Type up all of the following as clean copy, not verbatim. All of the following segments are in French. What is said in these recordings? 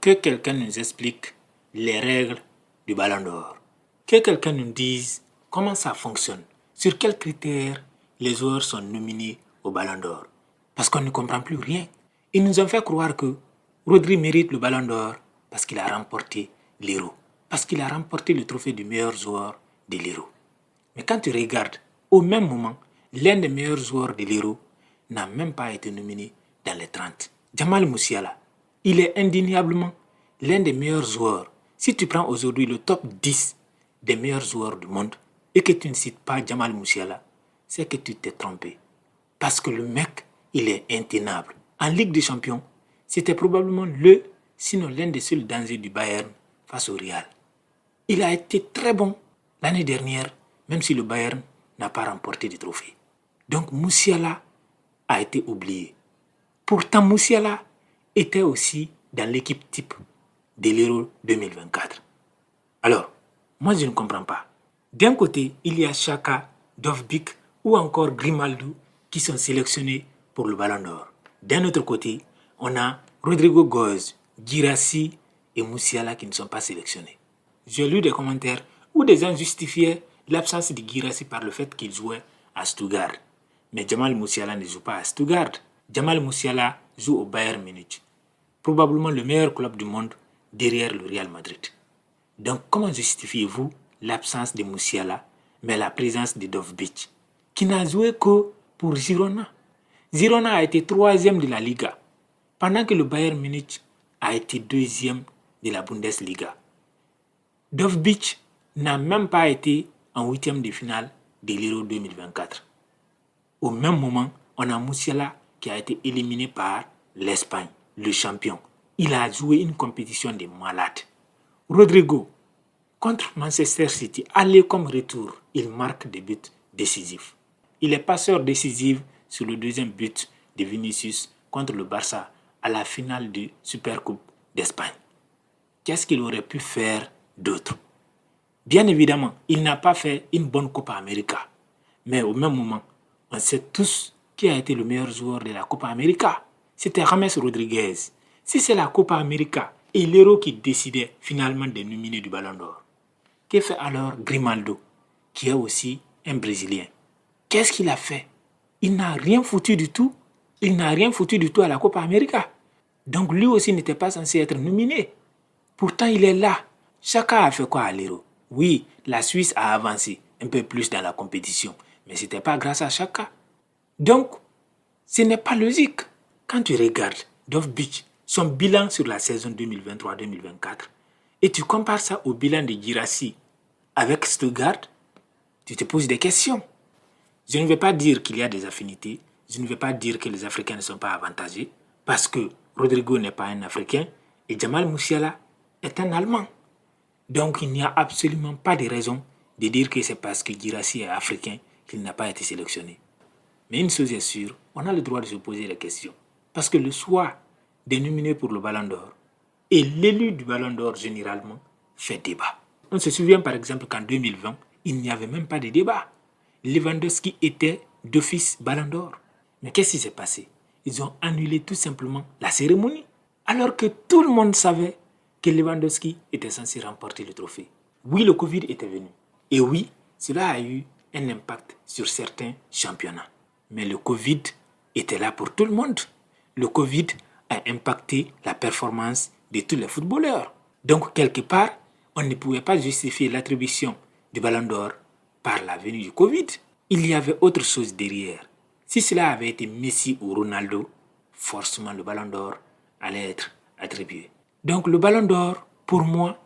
que quelqu'un nous explique les règles du Ballon d'Or. Que quelqu'un nous dise comment ça fonctionne, sur quels critères les joueurs sont nominés au Ballon d'Or. Parce qu'on ne comprend plus rien. Ils nous ont fait croire que Rodri mérite le Ballon d'Or parce qu'il a remporté l'Euro, parce qu'il a remporté le trophée du meilleur joueur de l'Euro. Mais quand tu regardes, au même moment, l'un des meilleurs joueurs de l'Euro n'a même pas été nominé dans les 30. Jamal Musiala, il est indéniablement l'un des meilleurs joueurs. Si tu prends aujourd'hui le top 10 des meilleurs joueurs du monde et que tu ne cites pas Jamal Musiala, c'est que tu t'es trompé. Parce que le mec, il est intenable. En Ligue des Champions, c'était probablement sinon l'un des seuls dangers du Bayern face au Real. Il a été très bon l'année dernière, même si le Bayern n'a pas remporté de trophée. Donc Musiala a été oublié. Pourtant, Musiala était aussi dans l'équipe type de l'Euro 2024. Alors, moi je ne comprends pas. D'un côté, il y a Xhaka, Dovbyk ou encore Grimaldo qui sont sélectionnés pour le Ballon d'Or. D'un autre côté, on a Rodrygo Goes, Guirassy et Musiala qui ne sont pas sélectionnés. J'ai lu des commentaires où des gens justifiaient l'absence de Guirassy par le fait qu'il jouait à Stuttgart. Mais Jamal Musiala ne joue pas à Stuttgart. Jamal Musiala joue au Bayern Munich, probablement le meilleur club du monde derrière le Real Madrid. Donc comment justifiez-vous l'absence de Musiala mais la présence de Dovbyk qui n'a joué que pour Girona? Girona a été 3e de la Liga pendant que le Bayern Munich a été 2e de la Bundesliga. Dovbyk n'a même pas été en 8e de finale de l'Euro 2024. Au même moment, on a Musiala qui a été éliminé par l'Espagne, le champion. Il a joué une compétition de malade. Rodrygo, contre Manchester City, aller comme retour, il marque des buts décisifs. Il est passeur décisif sur le deuxième but de Vinicius contre le Barça à la finale de Supercoupe d'Espagne. Qu'est-ce qu'il aurait pu faire d'autre? Bien évidemment, il n'a pas fait une bonne Copa América. Mais au même moment, on sait tous qui a été le meilleur joueur de la Copa América. C'était James Rodriguez. Si c'est la Copa América et l'Euro qui décidait finalement de nominer du Ballon d'Or, que fait alors Grimaldo, qui est aussi un Brésilien? Qu'est-ce qu'il a fait? Il n'a rien foutu du tout. Il n'a rien foutu du tout à la Copa América. Donc lui aussi n'était pas censé être nominé. Pourtant, il est là. Chacun a fait quoi à l'Euro? Oui, la Suisse a avancé un peu plus dans la compétition, mais ce n'était pas grâce à Xhaka. Donc, ce n'est pas logique. Quand tu regardes Dovbyk, son bilan sur la saison 2023-2024, et tu compares ça au bilan de Guirassy avec Stuttgart, tu te poses des questions. Je ne vais pas dire qu'il y a des affinités, je ne vais pas dire que les Africains ne sont pas avantagés, parce que Rodrygo n'est pas un Africain et Jamal Musiala est un Allemand. Donc il n'y a absolument pas de raison de dire que c'est parce que Guirassy est africain qu'il n'a pas été sélectionné. Mais une chose est sûre, on a le droit de se poser la question. Parce que le choix des nominés pour le Ballon d'Or et l'élu du Ballon d'Or généralement fait débat. On se souvient par exemple qu'en 2020, il n'y avait même pas de débat. Lewandowski était d'office Ballon d'Or. Mais qu'est-ce qui s'est passé? Ils ont annulé tout simplement la cérémonie. Alors que tout le monde savait que Lewandowski était censé remporter le trophée. Oui, le Covid était venu. Et oui, cela a eu un impact sur certains championnats. Mais le Covid était là pour tout le monde. Le Covid a impacté la performance de tous les footballeurs. Donc, quelque part, on ne pouvait pas justifier l'attribution du Ballon d'Or par la venue du Covid. Il y avait autre chose derrière. Si cela avait été Messi ou Ronaldo, forcément le Ballon d'Or allait être attribué. Donc le Ballon d'Or, pour moi,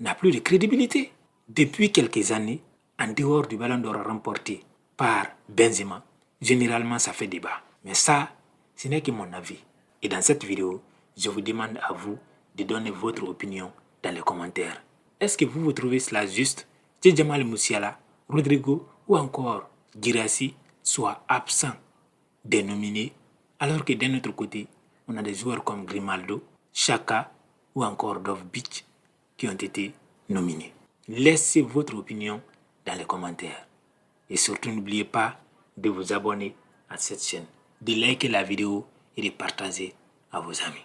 n'a plus de crédibilité. Depuis quelques années, en dehors du Ballon d'Or remporté par Benzema, généralement ça fait débat. Mais ça, ce n'est que mon avis. Et dans cette vidéo, je vous demande à vous de donner votre opinion dans les commentaires. Est-ce que vous trouvez cela juste que Jamal Musiala, Rodrygo ou encore Guirassy soient absents des nominés, alors que d'un autre côté, on a des joueurs comme Grimaldo, Xhaka ou encore Dovbyk qui ont été nominés? Laissez votre opinion dans les commentaires. Et surtout, n'oubliez pas de vous abonner à cette chaîne, de liker la vidéo et de partager à vos amis.